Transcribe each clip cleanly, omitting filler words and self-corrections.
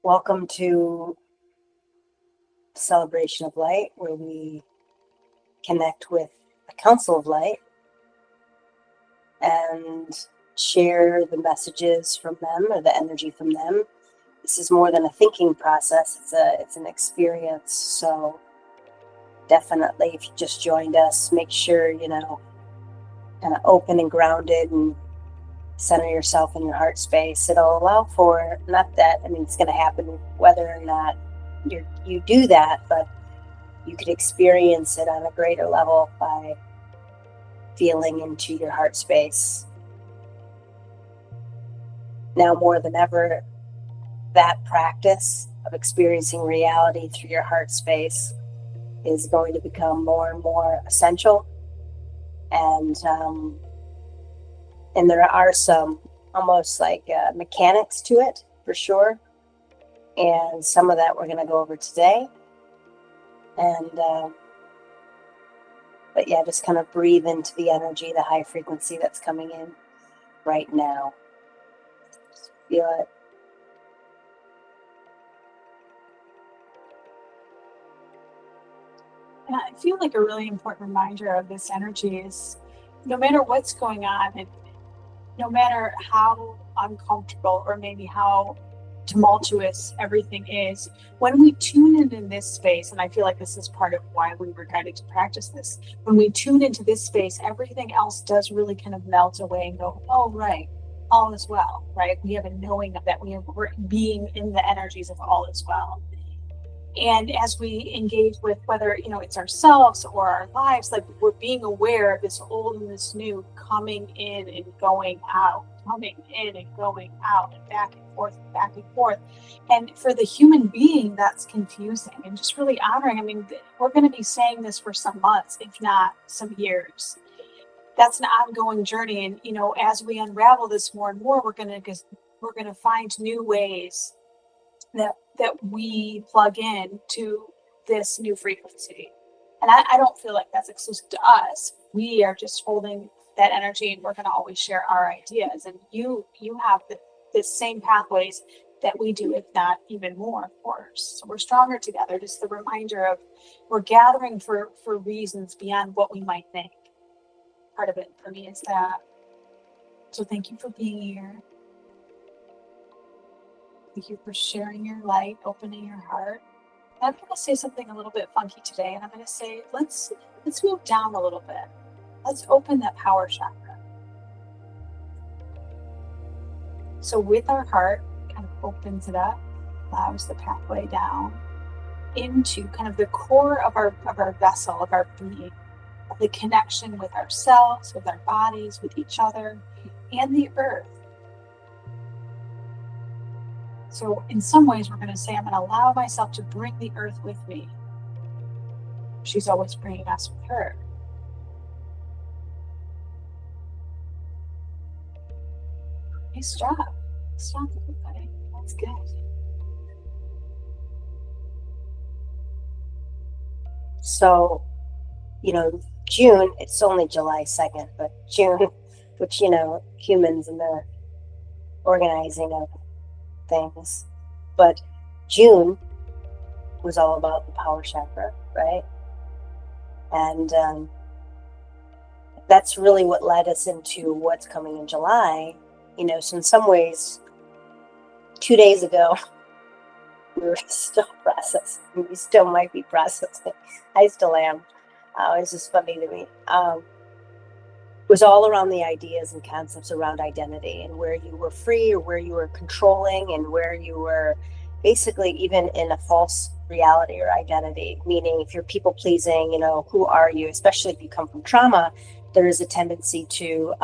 Welcome to Celebration of Light, where we connect with a Council of Light and share the messages from them or the energy from them. This is more than a thinking process, it's an experience. So definitely, if you just joined us, make sure, kind of open and grounded and center yourself in your heart space. It'll allow for, not that, it's going to happen whether or not you do that, but you could experience it on a greater level by feeling into your heart space. Now more than ever, that practice of experiencing reality through your heart space is going to become more and more essential. And there are some almost like mechanics to it, for sure. And some of that we're going to go over today. But yeah, just kind of breathe into the energy, the high frequency that's coming in right now. Just feel it. And I feel like a really important reminder of this energy is no matter what's going on, and no matter how uncomfortable or maybe how tumultuous everything is, when we tune in this space, and I feel like this is part of why we were guided to practice this, when we tune into this space, everything else does really kind of melt away and go, oh, right, all is well, right? We have a knowing of that. We're being in the energies of all is well. And as we engage with whether, it's ourselves or our lives, like we're being aware of this old and this new coming in and going out, coming in and going out, and back and forth and back and forth. And for the human being, that's confusing and just really honoring. We're going to be saying this for some months, if not some years. That's an ongoing journey. And, as we unravel this more and more, we're going to find new ways that we plug in to this new frequency. And I don't feel like that's exclusive to us. We are just holding that energy, and we're going to always share our ideas. And you have the same pathways that we do, if not even more, of course. So we're stronger together. Just the reminder of we're gathering for reasons beyond what we might think. Part of it for me is that. So thank you for being here. Thank you for sharing your light, opening your heart. And I'm going to say something a little bit funky today, and I'm going to say, let's move down a little bit. Let's open that power chakra. So with our heart, kind of opens it up, allows the pathway down into kind of the core of our vessel, of our being, of the connection with ourselves, with our bodies, with each other, and the earth. So in some ways, we're going to say, I'm going to allow myself to bring the earth with me. She's always bringing us with her. Nice job. Stop, everybody. That's good. So, June, it's only July 2nd, but June, which, humans and the organizing of things, but June was all about the power chakra, right? And that's really what led us into what's coming in July. So in some ways, 2 days ago, we were still processing. We still might be processing. I still am. It's just funny to me. Was all around the ideas and concepts around identity and where you were free or where you were controlling and where you were basically even in a false reality or identity, meaning if you're people pleasing, who are you? Especially if you come from trauma, there is a tendency to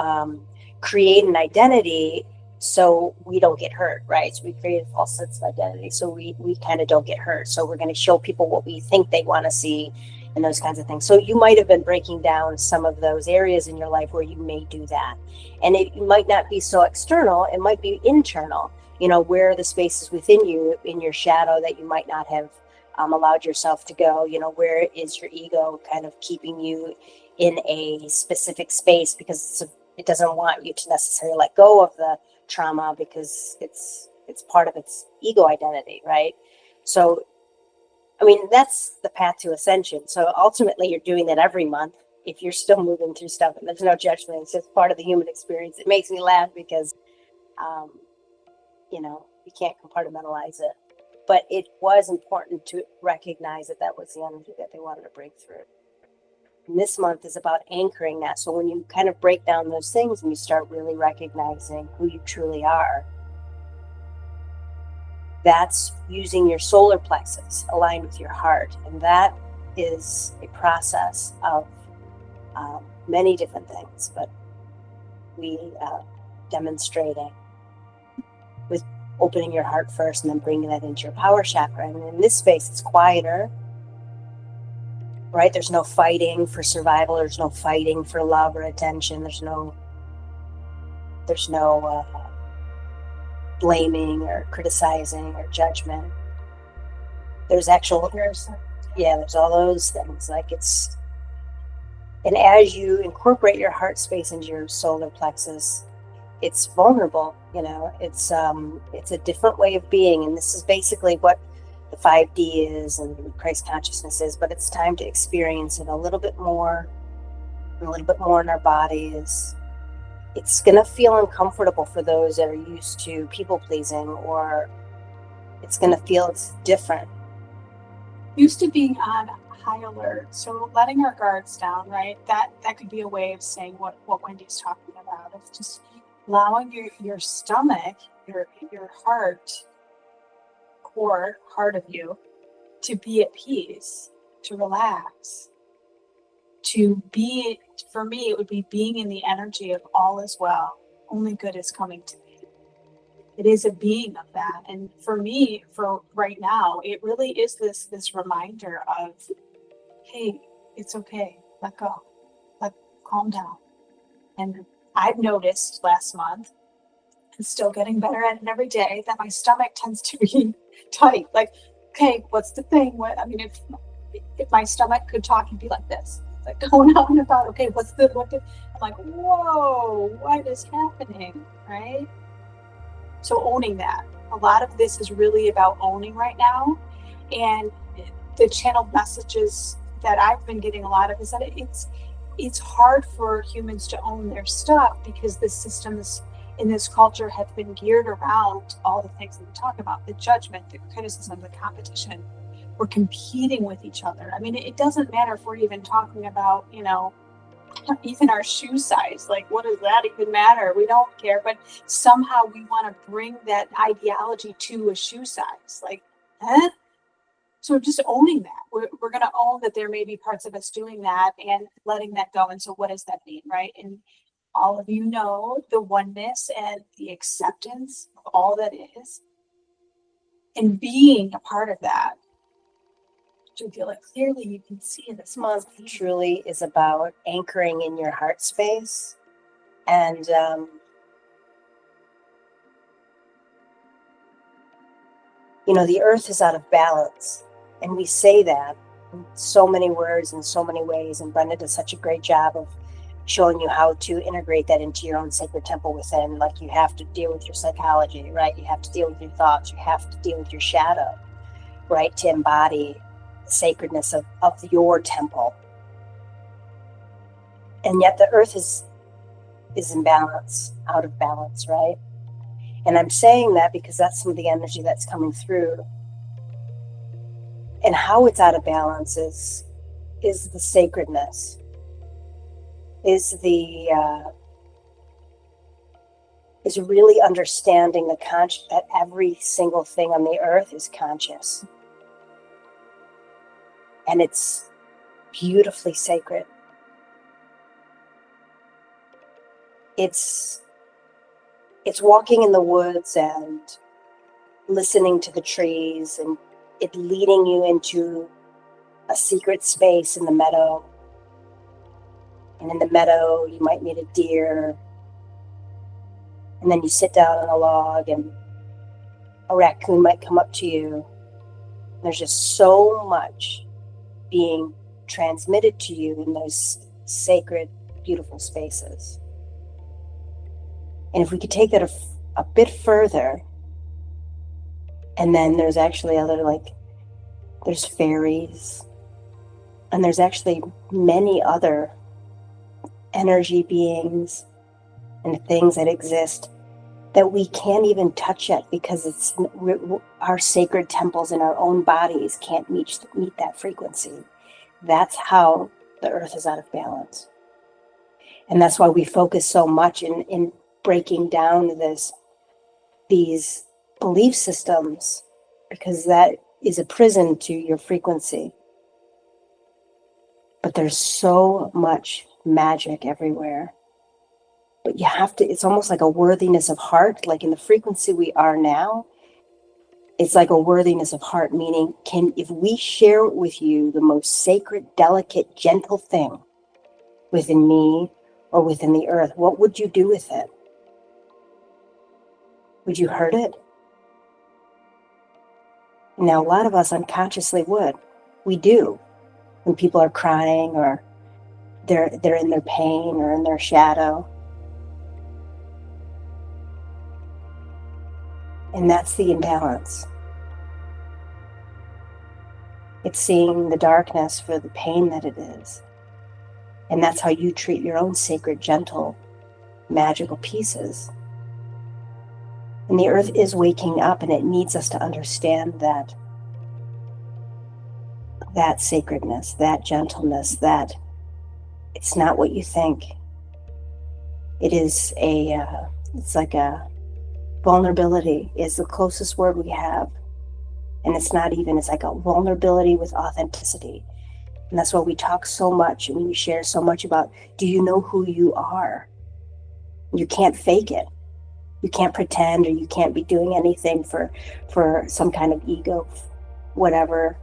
create an identity so we don't get hurt, right? So we create a false sense of identity so we kind of don't get hurt. So we're going to show people what we think they want to see and those kinds of things. So you might have been breaking down some of those areas in your life where you may do that. And it might not be so external, it might be internal, where are the spaces within you, in your shadow, that you might not have allowed yourself to go, where is your ego kind of keeping you in a specific space because it doesn't want you to necessarily let go of the trauma because it's it's part of its ego identity, right? So, I mean, that's the path to ascension. So ultimately, you're doing that every month if you're still moving through stuff, and there's no judgment. It's just part of the human experience. It makes me laugh because, um, you can't compartmentalize it. But it was important to recognize that that was the energy that they wanted to break through. And this month is about anchoring that. So when you kind of break down those things and you start really recognizing who you truly are, that's using your solar plexus aligned with your heart. And that is a process of many different things, but we demonstrating with opening your heart first and then bringing that into your power chakra. And in this space, it's quieter, right? There's no fighting for survival. There's no fighting for love or attention. There's no blaming or criticizing or judgment. There's actual, there's all those things. And as you incorporate your heart space into your solar plexus, it's vulnerable, it's a different way of being. And this is basically what the 5D is and Christ consciousness is, but it's time to experience it a little bit more in our bodies. It's going to feel uncomfortable for those that are used to people pleasing, or it's going to feel it's different. Used to being on high alert, so letting our guards down, right? That could be a way of saying what Wendy's talking about. It's just allowing your stomach, your heart of you, to be at peace, to relax, to be. For me, it would be being in the energy of all is well, only good is coming to me. It is a being of that. And for me, for right now, it really is this reminder of, hey, it's okay, let go, calm down. And I've noticed last month, and still getting better at it every day, that my stomach tends to be tight. Like, okay, what's the thing? If my stomach could talk, it'd be like this. Like going out and about, okay, I'm like, whoa, what is happening, right? So owning that. A lot of this is really about owning right now. And the channeled messages that I've been getting a lot of is that it's hard for humans to own their stuff because the systems in this culture have been geared around all the things that we talk about, the judgment, the criticism, the competition. We're competing with each other. I mean, it doesn't matter if we're even talking about, even our shoe size. Like, what does that even matter? We don't care. But somehow we want to bring that ideology to a shoe size. Like, huh? So just owning that. We're going to own that there may be parts of us doing that and letting that go. And so what does that mean, right? And all of you know the oneness and the acceptance of all that is. And being a part of that. To feel it clearly, you can see this month truly is about anchoring in your heart space. And the earth is out of balance, and we say that in so many words in so many ways, and Brenda does such a great job of showing you how to integrate that into your own sacred temple within. Like, you have to deal with your psychology, right? You have to deal with your thoughts, you have to deal with your shadow, right, to embody sacredness of your temple. And yet the earth is in balance, out of balance, right? And I'm saying that because that's some of the energy that's coming through. And how it's out of balance is the sacredness, is really understanding that every single thing on the earth is conscious. And it's beautifully sacred. It's walking in the woods and listening to the trees, and it leading you into a secret space in the meadow. And in the meadow, you might meet a deer. And then you sit down on a log and a raccoon might come up to you. There's just so much being transmitted to you in those sacred, beautiful spaces. And if we could take that a bit further, And then there's actually other, like, there's fairies, and there's actually many other energy beings and things that exist that we can't even touch yet, because our sacred temples in our own bodies can't meet that frequency. That's how the earth is out of balance. And that's why we focus so much in breaking down these belief systems, because that is a prison to your frequency. But there's so much magic everywhere. But you have to, it's almost like a worthiness of heart, like in the frequency we are now. It's like a worthiness of heart, meaning, if we share with you the most sacred, delicate, gentle thing within me or within the earth, what would you do with it? Would you hurt it? Now, a lot of us unconsciously would. We do. When people are crying, or they're in their pain or in their shadow. And that's the imbalance. It's seeing the darkness for the pain that it is. And that's how you treat your own sacred, gentle, magical pieces. And the earth is waking up, and it needs us to understand that sacredness, that gentleness, that it's not what you think. It is it's like a vulnerability is the closest word we have. And it's not even, it's like a vulnerability with authenticity. And that's why we talk so much and we share so much about, do you know who you are? You can't fake it. You can't pretend, or you can't be doing anything for some kind of ego, whatever.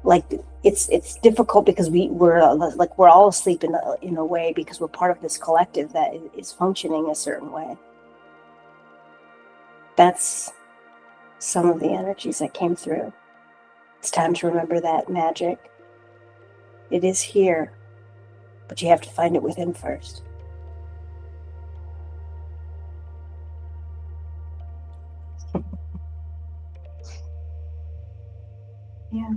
Like, it's difficult because we're all asleep in a way, because we're part of this collective that is functioning a certain way. That's some of the energies that came through. It's time to remember that magic. It is here, but you have to find it within first. Yeah.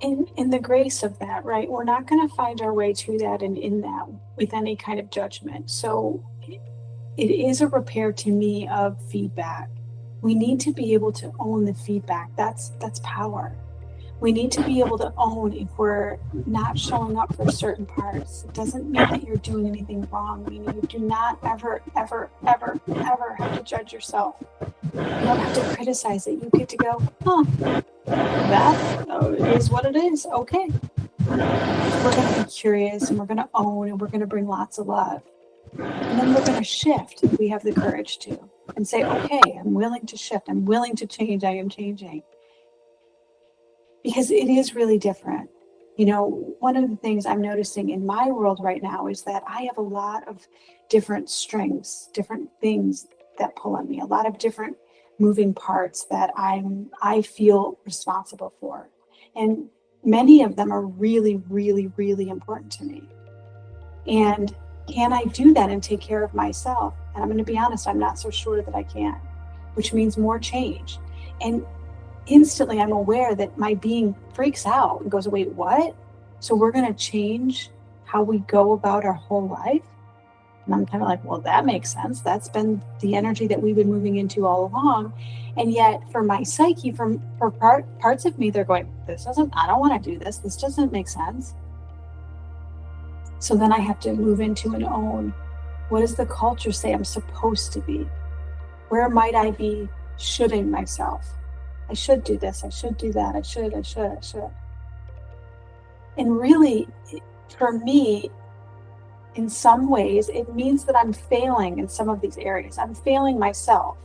In the grace of that, right? We're not going to find our way to that and in that with any kind of judgment. So it is a repair to me of feedback. We need to be able to own the feedback. That's power. We need to be able to own if we're not showing up for certain parts. It doesn't mean that you're doing anything wrong. Meaning you do not ever, ever, ever, ever have to judge yourself. You don't have to criticize it. You get to go, that is what it is. Okay. We're going to be curious, and we're going to own, and we're going to bring lots of love. And then we're going to shift if we have the courage to, and say, okay, I'm willing to shift. I'm willing to change. I am changing. Because it is really different. You know, one of the things I'm noticing in my world right now is that I have a lot of different strings, different things that pull on me, a lot of different moving parts that I feel responsible for. And many of them are really, really, really important to me. And can I do that and take care of myself? And I'm going to be honest, I'm not so sure that I can, which means more change. And instantly I'm aware that my being freaks out and goes, wait, what? So we're going to change how we go about our whole life? And I'm kind of like, well, that makes sense. That's been the energy that we've been moving into all along. And yet for my psyche, for parts of me, they're going, I don't want to do this. This doesn't make sense. So then I have to move into and own, what does the culture say I'm supposed to be? Where might I be shoulding myself? I should do this. I should do that. I should. And really, for me, in some ways, it means that I'm failing in some of these areas. I'm failing myself.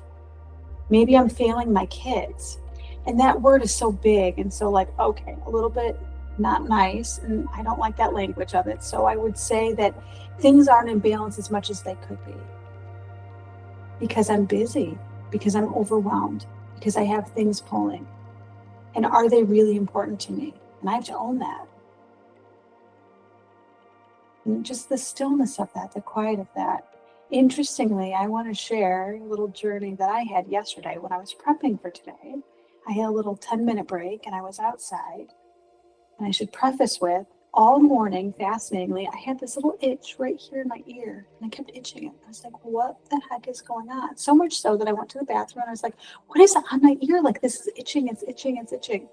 Maybe I'm failing my kids. And that word is so big and so like, okay, a little bit not nice. And I don't like that language of it. So I would say that things aren't in balance as much as they could be. Because I'm busy, because I'm overwhelmed, because I have things pulling. And are they really important to me? And I have to own that. And just the stillness of that, the quiet of that. Interestingly, I want to share a little journey that I had yesterday when I was prepping for today. I had a little 10-minute break and I was outside. And I should preface with, all morning, fascinatingly, I had this little itch right here in my ear, and I kept itching it. I was like, what the heck is going on? So much so that I went to the bathroom and I was like, what is on my ear? Like, this is itching, it's itching, it's itching.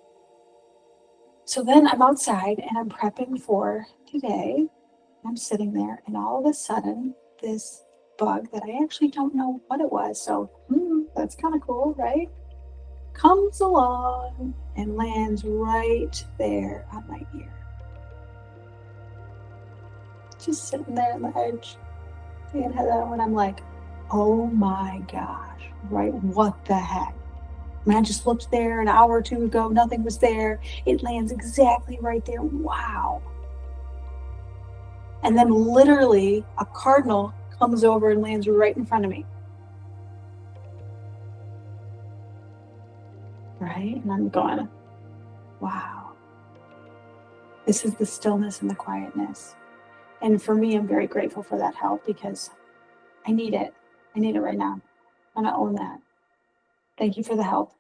So then I'm outside and I'm prepping for today. I'm sitting there, and all of a sudden, this bug that I actually don't know what it was, so that's kind of cool, right? Comes along and lands right there on my ear. Just sitting there on the edge. And when I'm like, oh my gosh, right? What the heck? I mean, I just looked there an hour or two ago, nothing was there. It lands exactly right there. Wow. And then literally a cardinal comes over and lands right in front of me. Right? And I'm going, wow. This is the stillness and the quietness. And for me, I'm very grateful for that help because I need it. I need it right now. I'm going to own that. Thank you for the help.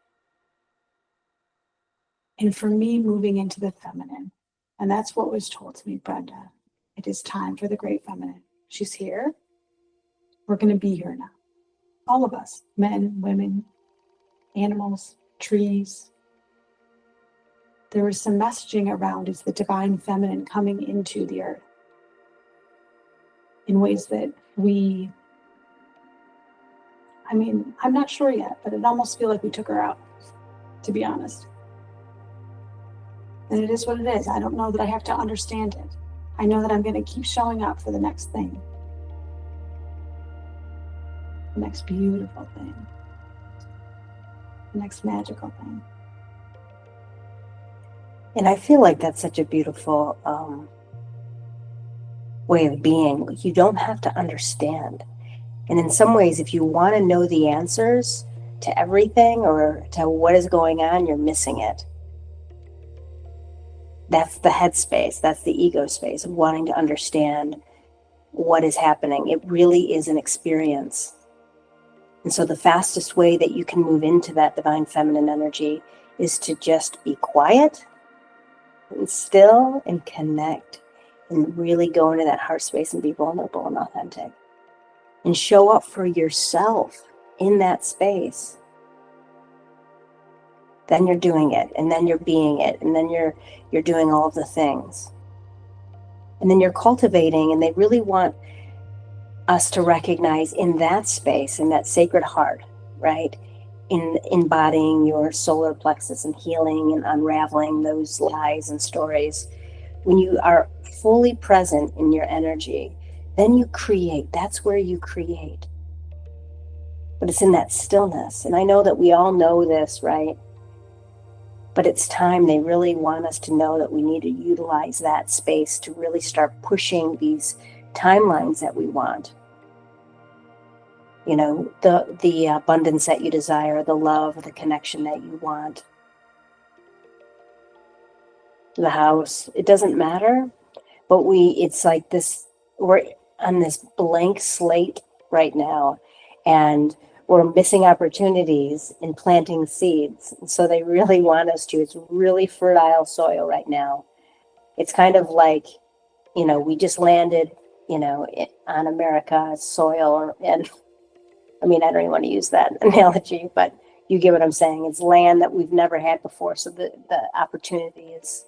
And for me, moving into the feminine. And that's what was told to me, Brenda. It is time for the great feminine. She's here. We're going to be here now. All of us, men, women, animals, trees. There was some messaging around is the divine feminine coming into the earth in ways that I'm not sure yet, but it almost feels like we took her out, to be honest. And it is what it is. I don't know that I have to understand it. I know that I'm going to keep showing up for the next thing. The next beautiful thing. The next magical thing. And I feel like that's such a beautiful way of being. You don't have to understand. And in some ways, if you want to know the answers to everything or to what is going on, you're missing it. That's the head space. That's the ego space of wanting to understand what is happening. It really is an experience. And so the fastest way that you can move into that divine feminine energy is to just be quiet and still and connect and really go into that heart space and be vulnerable and authentic and show up for yourself in that space. Then you're doing it, and then you're being it, and then you're doing all of the things. And then you're cultivating, and they really want us to recognize in that space, in that sacred heart, right? In embodying your solar plexus and healing and unraveling those lies and stories. When you are fully present in your energy, then you create. That's where you create. But it's in that stillness. And I know that we all know this, right? But it's time. They really want us to know that we need to utilize that space to really start pushing these timelines that we want. You know, the abundance that you desire, the love, the connection that you want. The house, it doesn't matter, but it's like this, we're on this blank slate right now, and we're missing opportunities in planting seeds. And so they really want us to. It's really fertile soil right now. It's kind of like, you know, we just landed, you know, on America's soil. And I mean, I don't even want to use that analogy, but you get what I'm saying. It's land that we've never had before. So the opportunity is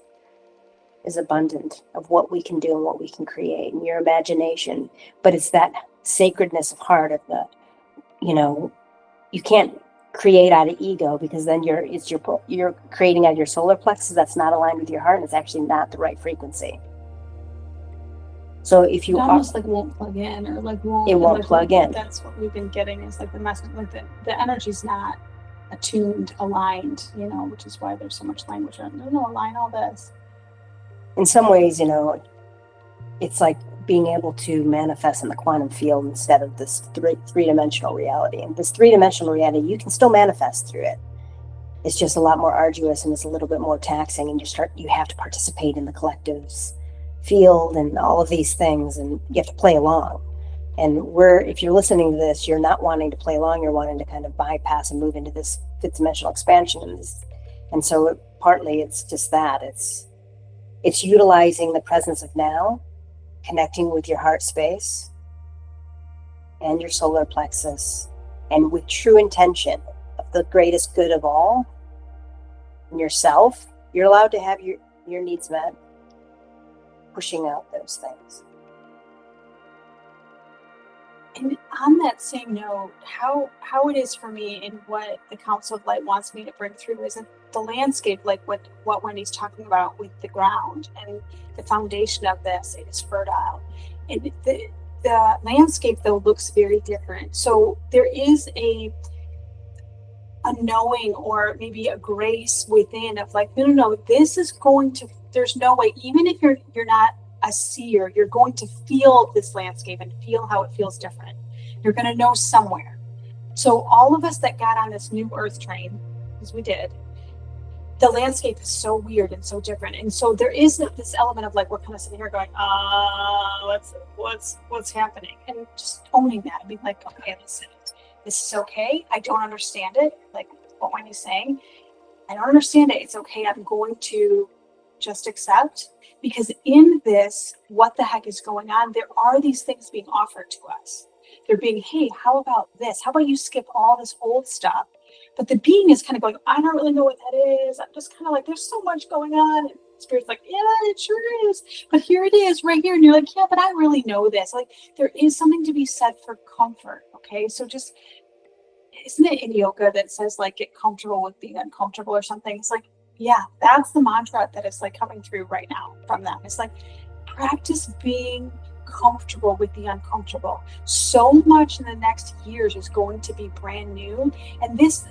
abundant of what we can do and what we can create in your imagination. But it's that sacredness of heart of the, you know, you can't create out of ego because then you're creating out of your solar plexus that's not aligned with your heart, and it's actually not the right frequency. So if you it almost like won't plug in or like won't plug in. That's what we've been getting is like the message, like the energy's not attuned, aligned, you know, which is why there's so much language around. No, align all this. In some ways, you know, it's like being able to manifest in the quantum field instead of this three-dimensional reality. And this three-dimensional reality, you can still manifest through it. It's just a lot more arduous and it's a little bit more taxing, and you have to participate in the collective's field and all of these things, and you have to play along. And if you're listening to this, you're not wanting to play along, you're wanting to kind of bypass and move into this fifth dimensional expansion. And so partly it's just that. It's utilizing the presence of now, connecting with your heart space and your solar plexus, and with true intention of the greatest good of all, and yourself. You're allowed to have your needs met, pushing out those things. And on that same note, how it is for me and what the Council of Light wants me to bring through is the landscape, like what Wendy's talking about with the ground and the foundation of this is fertile. And the landscape though looks very different. So there is a knowing or maybe a grace within of like, no, this is going to, there's no way, even if you're not a seer, you're going to feel this landscape and feel how it feels different. You're going to know somewhere. So all of us that got on this new earth train, as we did, the landscape is so weird and so different. And so there is this element of like, we're kind of sitting here going, what's happening? And just owning that and being like, okay, listen, this is okay. I don't understand it. Like what Wendy's saying, I don't understand it. It's okay. I'm going to just accept, because in this, what the heck is going on? There are these things being offered to us. They're being, hey, how about this? How about you skip all this old stuff? But the being is kind of going, I don't really know what that is. I'm just kind of like, there's so much going on. And Spirit's like, yeah, it sure is. But here it is right here. And you're like, yeah, but I really know this. Like there is something to be said for comfort. Okay. So just, isn't it in yoga that says like, get comfortable with being uncomfortable or something? It's like, yeah, that's the mantra that is like coming through right now from them. It's like, practice being comfortable with the uncomfortable. So much in the next years is going to be brand new. And this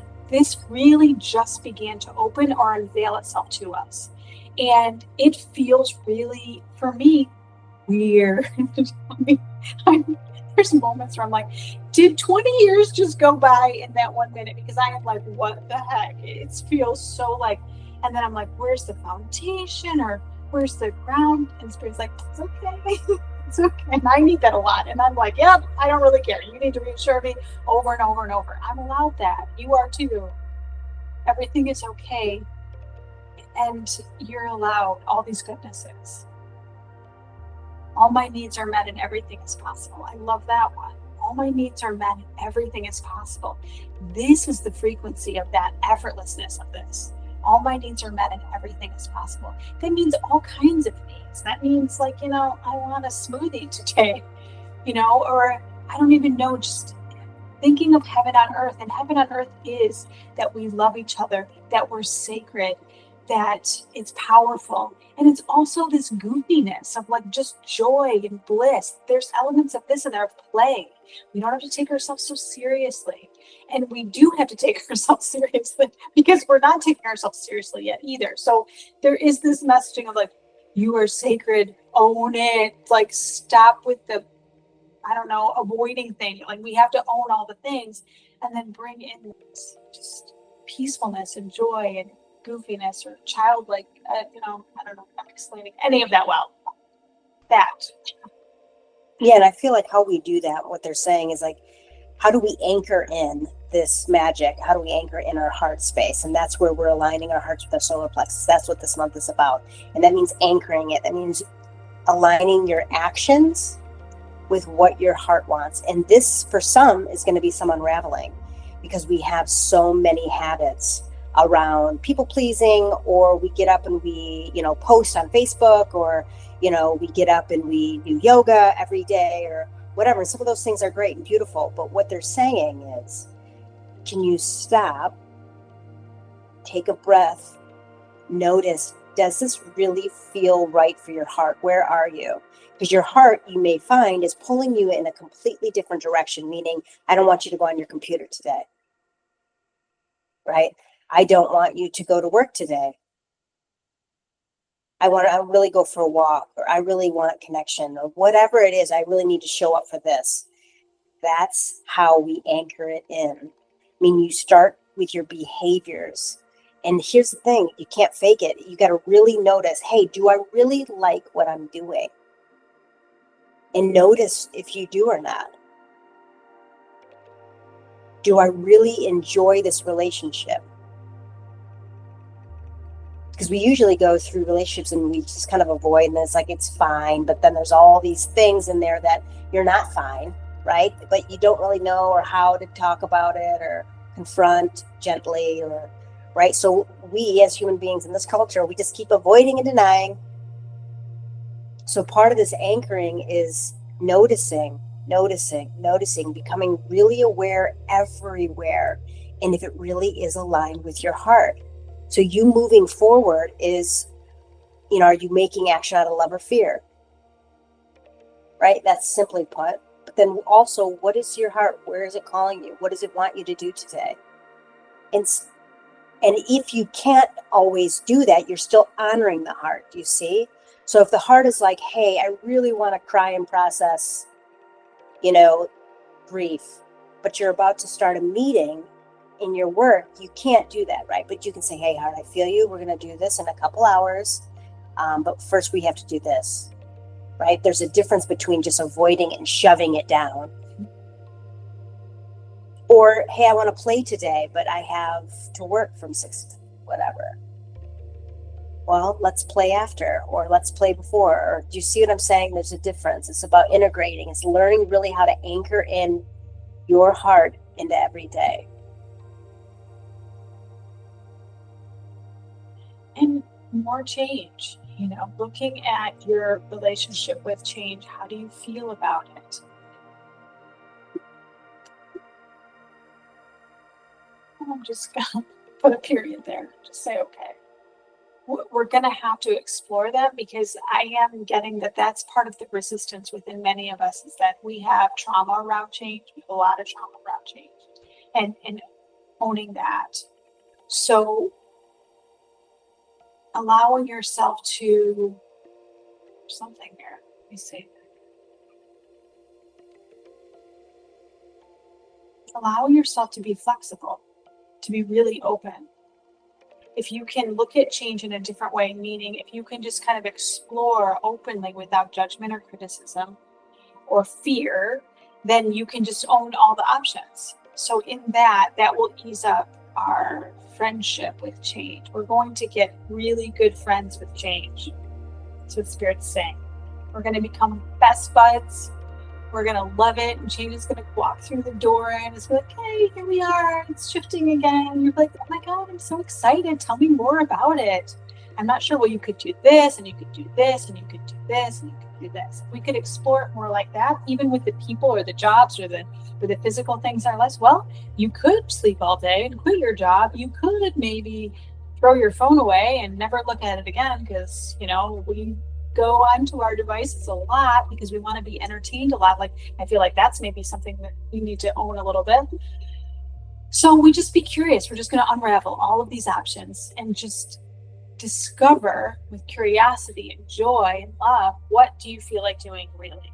really just began to open or unveil itself to us. And it feels really, for me, weird. There's moments where I'm like, did 20 years just go by in that 1 minute? Because I am like, what the heck? It feels so like, and then I'm like, where's the foundation or where's the ground? And Spirit's like, it's okay. It's okay. And I need that a lot. And I'm like, yep, I don't really care. You need to reassure me over and over and over. I'm allowed that. You are too. Everything is okay. And you're allowed all these goodnesses. All my needs are met and everything is possible. I love that one. All my needs are met and everything is possible. This is the frequency of that effortlessness of this. All my needs are met and everything is possible. That means all kinds of needs. That means like, I want a smoothie today, or I don't even know, just thinking of heaven on earth. And heaven on earth is that we love each other, that we're sacred, that it's powerful. And it's also this goofiness of like just joy and bliss. There's elements of this in there of play. We don't have to take ourselves so seriously. And we do have to take ourselves seriously because we're not taking ourselves seriously yet either. So there is this messaging of like, you are sacred, own it, like stop with the, avoiding things. Like we have to own all the things and then bring in this just peacefulness and joy and goofiness or childlike, I don't know if I'm explaining any of that well. That. Yeah, and I feel like how we do that, what they're saying is like, how do we anchor in this magic? How do we anchor in our heart space? And that's where we're aligning our hearts with our solar plexus. That's what this month is about. And that means anchoring it. That means aligning your actions with what your heart wants. And this, for some, is going to be some unraveling because we have so many habits around people pleasing, or we get up and we, post on Facebook, or, we get up and we do yoga every day or whatever. Some of those things are great and beautiful. But what they're saying is, can you stop, take a breath, notice, does this really feel right for your heart? Where are you? Because your heart, you may find, is pulling you in a completely different direction, meaning, I don't want you to go on your computer today, right? I don't want you to go to work today. I want to really go for a walk, or I really want connection, or whatever it is. I really need to show up for this. That's how we anchor it in. I mean, you start with your behaviors. And here's the thing, you can't fake it. You got to really notice, hey, do I really like what I'm doing? and notice if you do or not. Do I really enjoy this relationship? Because we usually go through relationships and we just kind of avoid, and it's like it's fine, but then there's all these things in there that you're not fine, right? But you don't really know or how to talk about it or confront gently, or right. So we as human beings in this culture, we just keep avoiding and denying. So part of this anchoring is noticing, becoming really aware everywhere, and if it really is aligned with your heart. So you moving forward is, are you making action out of love or fear? Right? That's simply put. But then also, what is your heart? Where is it calling you? What does it want you to do today? And if you can't always do that, you're still honoring the heart, you see? So if the heart is like, hey, I really want to cry and process, grief, but you're about to start a meeting in your work, you can't do that, right? But you can say, hey, heart, I feel you. We're going to do this in a couple hours. But first we have to do this, right? There's a difference between just avoiding and shoving it down. Or, hey, I want to play today, but I have to work from 6 to whatever. Well, let's play after, or let's play before. Or do you see what I'm saying? There's a difference. It's about integrating. It's learning really how to anchor in your heart into every day. And more change, looking at your relationship with change, how do you feel about it? I'm just gonna put a period there. Just say, okay. We're going to have to explore that, because I am getting that that's part of the resistance within many of us, is that we have trauma around change. We have a lot of trauma around change, and owning that. So allowing yourself to something here. Let me see. Allowing yourself to be flexible, to be really open. If you can look at change in a different way, meaning if you can just kind of explore openly without judgment or criticism or fear, then you can just own all the options. So in that will ease up our friendship with change. We're going to get really good friends with change. That's what Spirit's saying. We're going to become best buds. We're going to love it. And change is going to walk through the door and it's like, hey, here we are. It's shifting again. You're like, oh my God, I'm so excited. Tell me more about it. I'm not sure. Well, you could do this and you could do this and you could do this and you could do this. We could explore it more like that, even with the people or the jobs or the physical things in our lives. Well, you could sleep all day and quit your job. You could maybe throw your phone away and never look at it again, because, we go onto our devices a lot because we want to be entertained a lot. Like, I feel like that's maybe something that we need to own a little bit. So we just be curious. We're just going to unravel all of these options and just discover with curiosity and joy and love, what do you feel like doing really?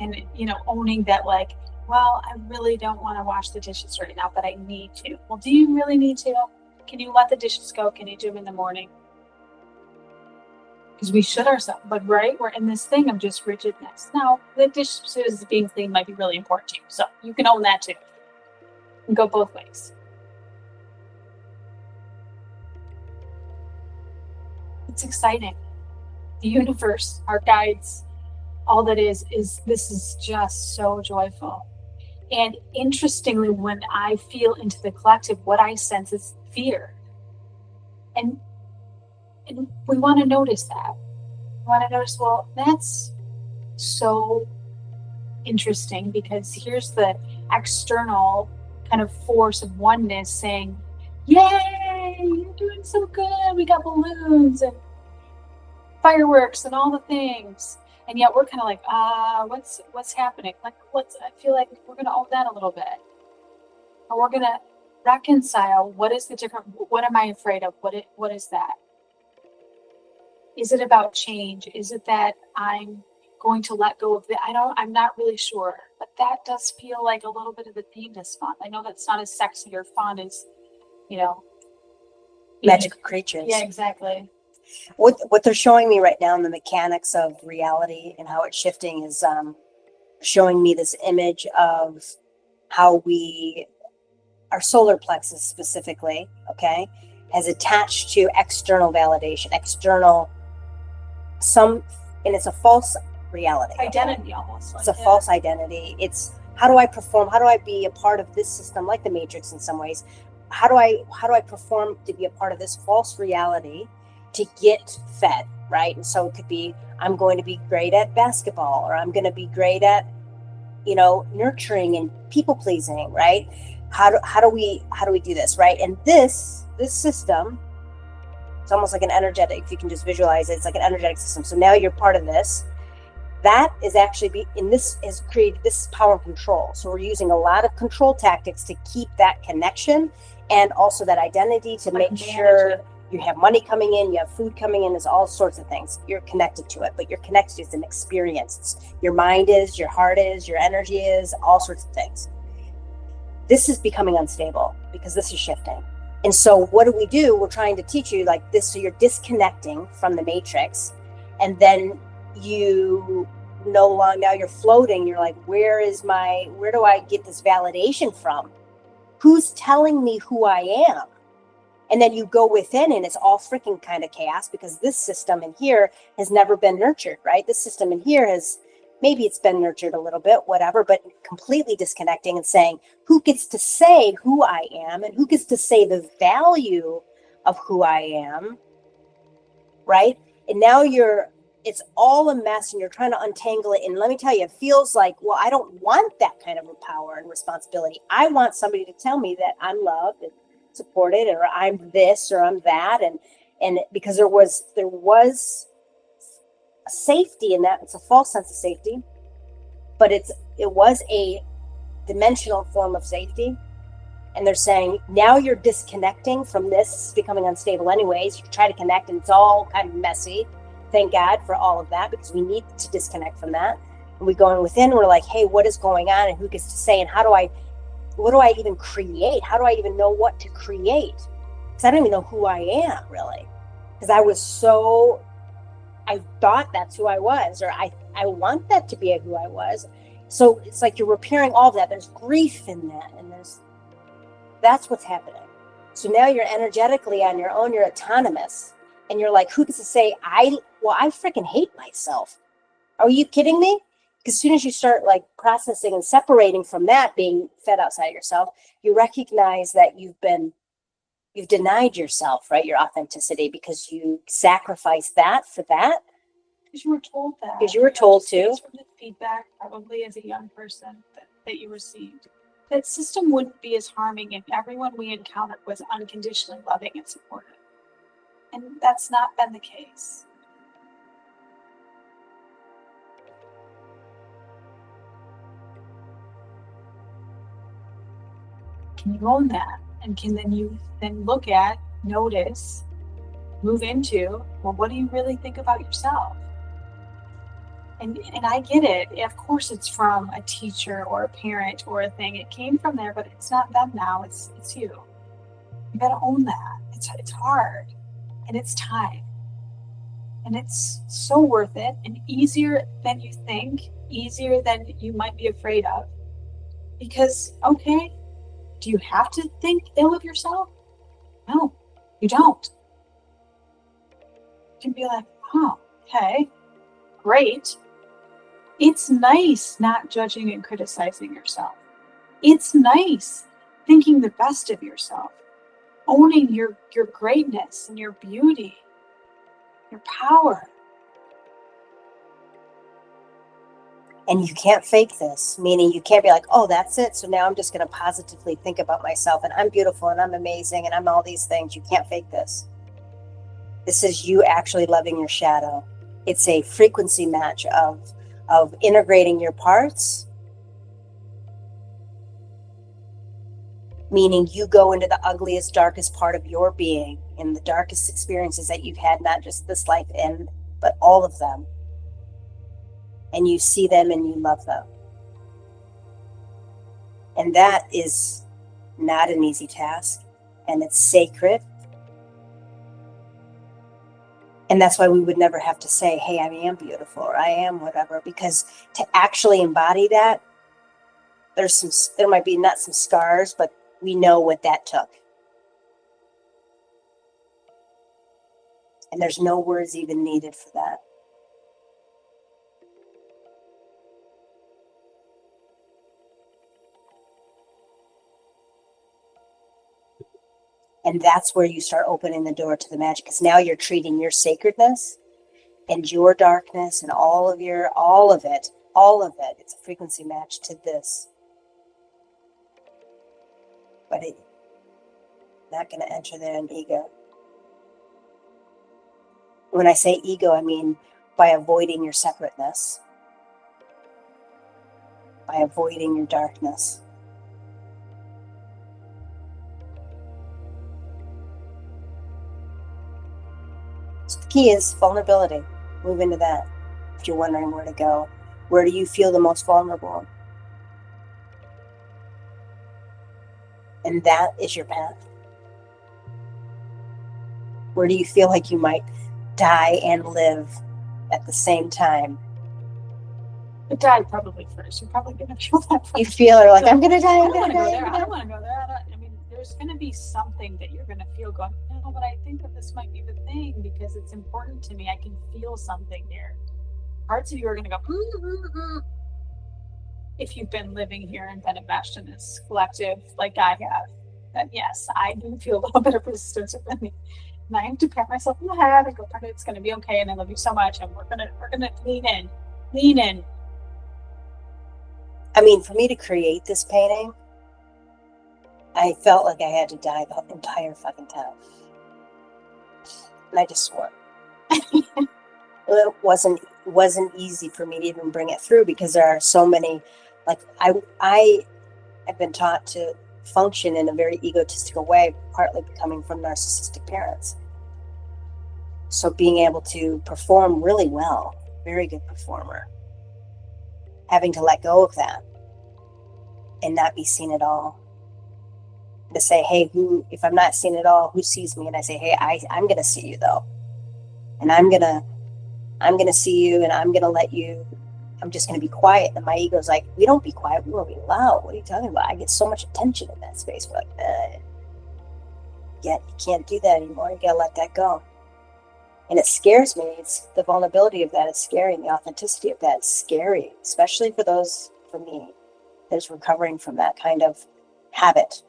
And, owning that, like, well, I really don't want to wash the dishes right now, but I need to. Well, do you really need to? Can you let the dishes go? Can you do them in the morning? Because we should ourselves, but right, we're in this thing of just rigidness. Now, the dishes being clean might be really important to you, so you can own that too. And go both ways. It's exciting. The universe, our guides, all that is this is just so joyful. And interestingly, when I feel into the collective, what I sense is fear. And we want to notice that. We want to notice, well, that's so interesting, because here's the external kind of force of oneness saying, yay, you're doing so good. We got balloons and fireworks and all the things. And yet we're kind of like, what's happening? Like, I feel like we're going to own that a little bit. Or we're going to reconcile, what is the different, what am I afraid of? What is that? Is it about change? Is it that I'm going to let go of it? I'm not really sure, but that does feel like a little bit of the themeness fun. I know that's not as sexy or fun as, Magical creatures. Yeah, exactly. What they're showing me right now in the mechanics of reality and how it's shifting is showing me this image of how our solar plexus specifically, okay, has attached to external validation, and it's a false reality. Identity almost. It's a false identity. It's how do I perform? How do I be a part of this system, like the Matrix in some ways? How do I perform to be a part of this false reality to get fed, right? And so it could be, I'm going to be great at basketball, or I'm going to be great at, nurturing and people pleasing, right? How do we do this, right? And this system, it's almost like an energetic, if you can just visualize it, it's like an energetic system. So now you're part of this. That is actually this has created this power and control. So we're using a lot of control tactics to keep that connection and also that identity to make sure you have money coming in, you have food coming in, there's all sorts of things. You're connected to it, but you're connected as an experience. Your mind is, your heart is, your energy is, all sorts of things. This is becoming unstable because this is shifting. And so what do we do? We're trying to teach you like this, so you're disconnecting from the matrix, and then you no longer, now you're floating. You're like, where do I get this validation from? Who's telling me who I am? And then you go within, and it's all freaking kind of chaos because this system in here has never been nurtured, right? This system in here maybe it's been nurtured a little bit, whatever, but completely disconnecting and saying, who gets to say who I am and who gets to say the value of who I am, right? And now it's all a mess and you're trying to untangle it. And let me tell you, it feels like, well, I don't want that kind of a power and responsibility. I want somebody to tell me that I'm loved and supported, or I'm this, or I'm that. And because there was a safety in that. It's a false sense of safety, but it was a dimensional form of safety. And they're saying, now you're disconnecting from this, it's becoming unstable anyways. You try to connect and it's all kind of messy. Thank God for all of that, because we need to disconnect from that. And we go in within, we're like, hey, what is going on and who gets to say, and what do I even create? How do I even know what to create? Because I don't even know who I am really. Because I thought that's who I was, or I want that to be who I was. So it's like you're repairing all of that. There's grief in that, and that's what's happening. So now you're energetically on your own, you're autonomous, and you're like, who gets to say, I freaking hate myself. Are you kidding me? Because as soon as you start like processing and separating from that being fed outside yourself, you recognize that you've denied yourself, right? Your authenticity, because you sacrificed that for that. Because you were told that. Because you were told to. From the feedback, probably as a young person, that you received. That system wouldn't be as harming if everyone we encountered was unconditionally loving and supportive. And that's not been the case. Can you own that? And can you look at, notice, move into, well, what do you really think about yourself? And I get it. Of course, it's from a teacher or a parent or a thing. It came from there, but it's not them now. It's you. You got to own that. It's hard, and it's time, and it's so worth it, and easier than you think, easier than you might be afraid of. Because okay, do you have to think ill of yourself? No, you don't. You can be like, oh, okay, great. It's nice not judging and criticizing yourself. It's nice thinking the best of yourself, owning your greatness and your beauty, your power. And you can't fake this, meaning you can't be like, oh, that's it. So now I'm just going to positively think about myself and I'm beautiful and I'm amazing and I'm all these things. You can't fake this. This is you actually loving your shadow. It's a frequency match of integrating your parts, meaning you go into the ugliest, darkest part of your being and the darkest experiences that you've had, not just this life but all of them. And you see them and you love them. And that is not an easy task, and it's sacred. And that's why we would never have to say, hey, I am beautiful, or I am whatever, because to actually embody that, there might be not some scars, but we know what that took. And there's no words even needed for that. And that's where you start opening the door to the magic, because now you're treating your sacredness and your darkness and all of it. It's a frequency match to this. But it's not going to enter there in ego. When I say ego, I mean by avoiding your separateness, by avoiding your darkness. So the key is vulnerability. Move into that. If you're wondering where to go, where do you feel the most vulnerable? And that is your path. Where do you feel like you might die and live at the same time? But die probably first. You're probably gonna feel that first. You feel it like, I'm gonna die. I don't want to go there. I don't want to go there. I mean, there's gonna be something that you're gonna feel going, no, but I think that this might be the thing because it's important to me. I can feel something here. Parts of you are gonna go, If you've been living here and been enmeshed in this collective like I have, then yes, I do feel a little bit of resistance within me. And I have to pat myself on the head and go, it's gonna be okay, and I love you so much, and we're gonna lean in. I mean, for me to create this painting, I felt like I had to die the entire fucking time. And I just swore. It wasn't easy for me to even bring it through because there are so many, like I have been taught to function in a very egotistical way, partly coming from narcissistic parents. So being able to perform really well, very good performer, having to let go of that and not be seen at all. To say, hey, if I'm not seen at all, who sees me? And I say, hey, I'm going to see you though. And I'm going to see you, and I'm going to let you, I'm just going to be quiet. And my ego's like, we don't be quiet. We won't be loud. What are you talking about? I get so much attention in that space. We're like, yeah, you can't do that anymore. You got to let that go. And it scares me. It's the vulnerability of that is scary. And the authenticity of that is scary, especially for me, that's recovering from that kind of habit.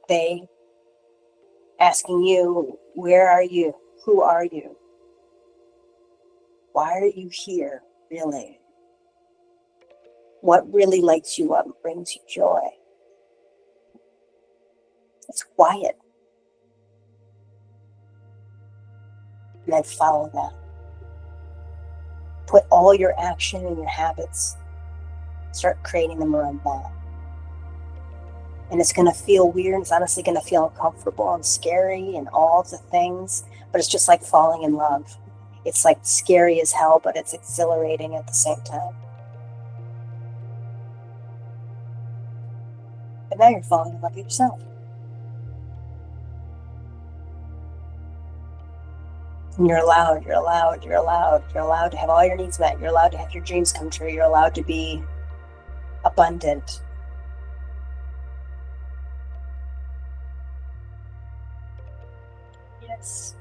They asking you, where are you? Who are you? Why are you here, really? What really lights you up and brings you joy? It's quiet. And then follow that. Put all your action and your habits, start creating them around that. And it's going to feel weird. It's honestly going to feel uncomfortable and scary and all the things. But it's just like falling in love. It's like scary as hell, but it's exhilarating at the same time. But now you're falling in love with yourself. And you're allowed to have all your needs met. You're allowed to have your dreams come true. You're allowed to be abundant. Yes.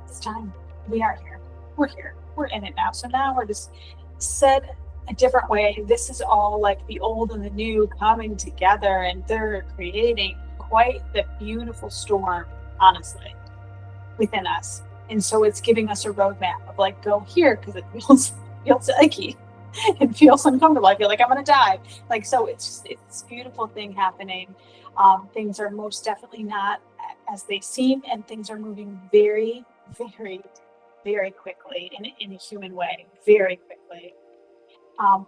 It's time. We are here. We're here. We're in it now. So now we're just said a different way. This is all like the old and the new coming together, and they're creating quite the beautiful storm, honestly, within us. And so it's giving us a roadmap of like, go here because it feels icky. It feels uncomfortable. I feel like I'm gonna die. Like, so it's this beautiful thing happening. Things are most definitely not as they seem, and things are moving very, very, very quickly in a human way, very quickly.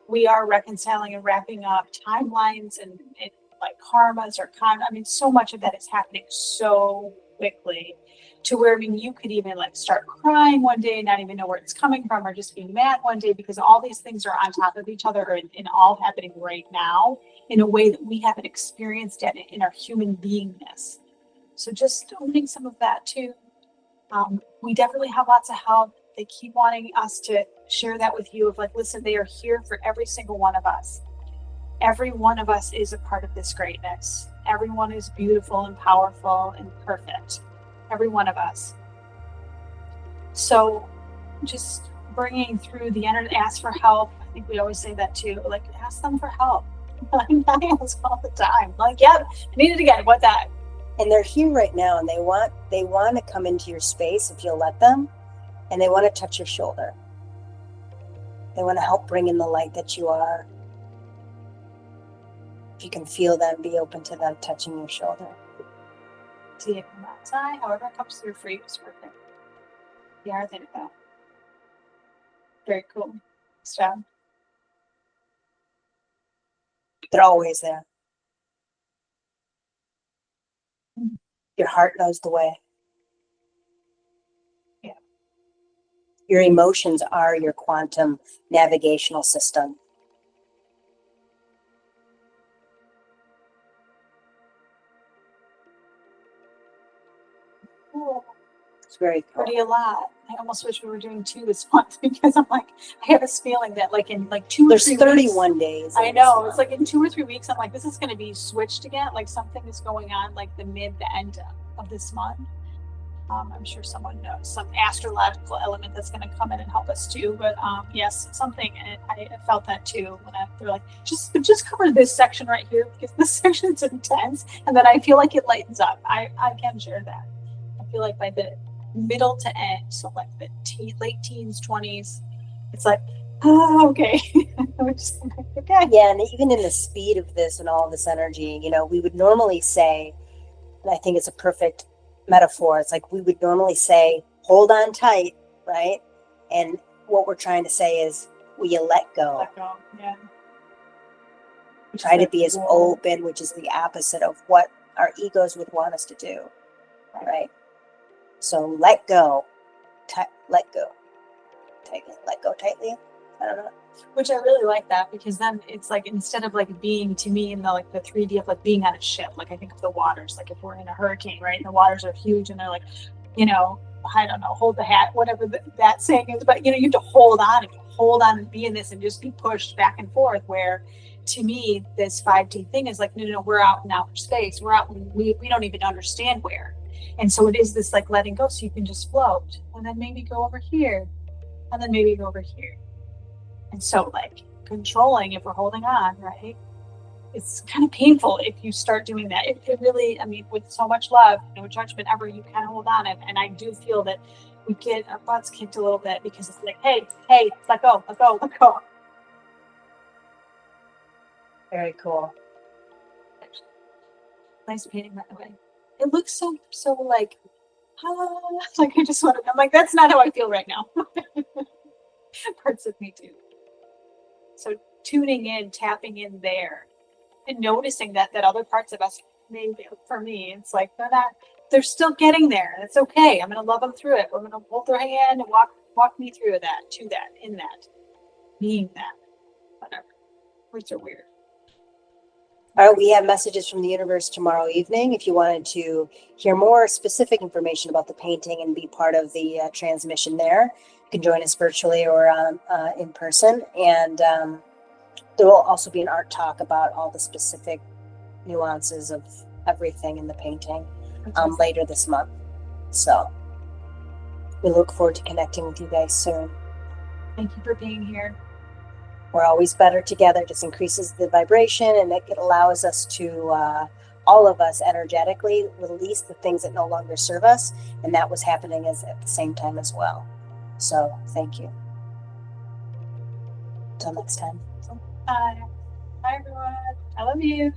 We are reconciling and wrapping up timelines and like karmas or I mean, so much of that is happening so quickly to where, I mean, you could even like start crying one day and not even know where it's coming from, or just being mad one day, because all these things are on top of each other and all happening right now in a way that we haven't experienced yet in our human beingness. So just owning some of that too. We definitely have lots of help. They keep wanting us to share that with you of like, listen, they are here for every single one of us. Every one of us is a part of this greatness. Everyone is beautiful and powerful and perfect. Every one of us. So just bringing through the energy, ask for help. I think we always say that too. Like, ask them for help. I ask all the time. Like, yeah, I need it again. What that? And they're here right now, and they want to come into your space if you'll let them, and they want to touch your shoulder. They want to help bring in the light that you are. If you can feel them, be open to them touching your shoulder. See it from that side, however it comes through for you is perfect. Yeah, there you go. Very cool. Nice job. They're always there. Your heart knows the way. Yeah. Your emotions are your quantum navigational system. Cool. It's very cool. Pretty a lot. I almost wish we were doing 2 this month because I'm like, I have this feeling that like in like 2 or 3 There's weeks. 31 days. I know. It's like in 2 or 3 weeks, I'm like, this is going to be switched again. Like something is going on like the end of this month. I'm sure someone knows some astrological element that's going to come in and help us too. But yes, something, and I felt that too when they're like, just cover this section right here because this section is intense, and then I feel like it lightens up. I can share that. I feel like by the middle to end, so like the late teens, 20s, it's like, oh, okay. Okay. Yeah, and even in the speed of this and all this energy, we would normally say, and I think it's a perfect metaphor. It's like we would normally say, hold on tight, right? And what we're trying to say is, will you let go? Let go, yeah. Try to be as open, which is the opposite of what our egos would want us to do, right? So let go, let go tightly, let go tightly. I don't know. Which I really like that, because then it's like, instead of like being, to me, in the like the 3D of like being on a ship, like I think of the waters, like if we're in a hurricane, right? And the waters are huge and they're like, I don't know, hold the hat, whatever that saying is, but you have to hold on and be in this and just be pushed back and forth. Where to me, this 5D thing is like, no, we're out in outer space. We're out, we don't even understand where. And so it is this like letting go, so you can just float and then maybe go over here and then maybe go over here. And so like controlling, if we're holding on, right? It's kind of painful if you start doing that. It really, I mean, with so much love, no judgment ever, you kind of hold on. And I do feel that we get our butts kicked a little bit because it's like, hey, let go. Very cool. Nice painting, by the way. It looks so like, like I just want to, I'm like, that's not how I feel right now. Parts of me do. So tuning in, tapping in there, and noticing that other parts of us, maybe for me, it's like they're still getting there. It's okay. I'm going to love them through it. We're going to hold their hand and walk me through that, to that, in that, being that, whatever. Words are weird. All right, we have messages from the universe tomorrow evening. If you wanted to hear more specific information about the painting and be part of the transmission there, you can join us virtually or in person. And there will also be an art talk about all the specific nuances of everything in the painting later this month. So we look forward to connecting with you guys soon. Thank you for being here. We're always better together. It just increases the vibration, and it allows us to, all of us energetically, release the things that no longer serve us. And that was happening at the same time as well. So thank you. Until next time. Bye. Bye, everyone. I love you.